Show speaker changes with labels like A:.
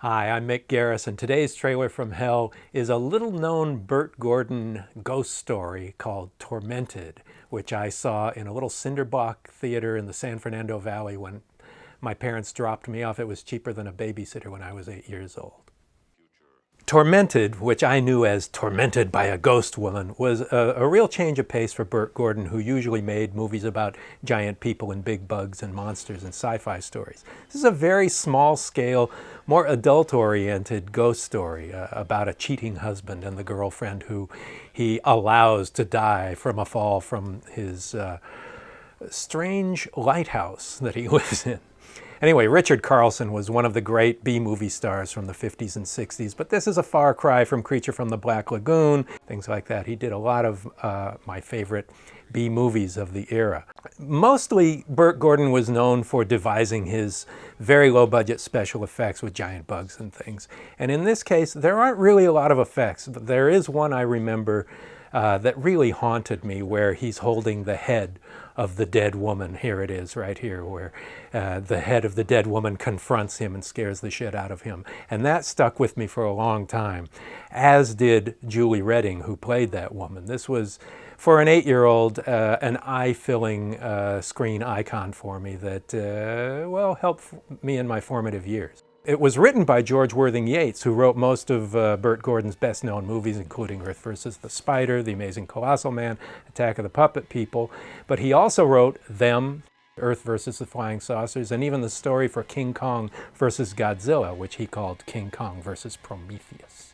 A: Hi, I'm Mick Garris, and today's trailer from hell is a little-known Bert Gordon ghost story called Tormented, which I saw in a little cinderblock theater in the San Fernando Valley when my parents dropped me off. It was cheaper than a babysitter when I was 8 years old. Tormented, which I knew as Tormented by a Ghost Woman, was a real change of pace for Bert Gordon, who usually made movies about giant people and big bugs and monsters and sci-fi stories. This is a very small-scale, more adult-oriented ghost story about a cheating husband and the girlfriend who he allows to die from a fall from his strange lighthouse that he lives in. Anyway, Richard Carlson was one of the great B-movie stars from the 50s and 60s, but this is a far cry from Creature from the Black Lagoon, things like that. He did a lot of my favorite B-movies of the era. Mostly, Bert Gordon was known for devising his very low-budget special effects with giant bugs and things. And in this case, there aren't really a lot of effects, but there is one I remember that really haunted me, where he's holding the head of the dead woman. Here it is, right here, where the head of the dead woman confronts him and scares the shit out of him. And that stuck with me for a long time, as did Julie Redding, who played that woman. This was, for an 8-year-old, an eye-filling screen icon for me that, well, helped me in my formative years. It was written by George Worthing Yates, who wrote most of Bert Gordon's best-known movies, including Earth vs. the Spider, The Amazing Colossal Man, Attack of the Puppet People. But he also wrote Them, Earth vs. the Flying Saucers, and even the story for King Kong vs. Godzilla, which he called King Kong vs. Prometheus.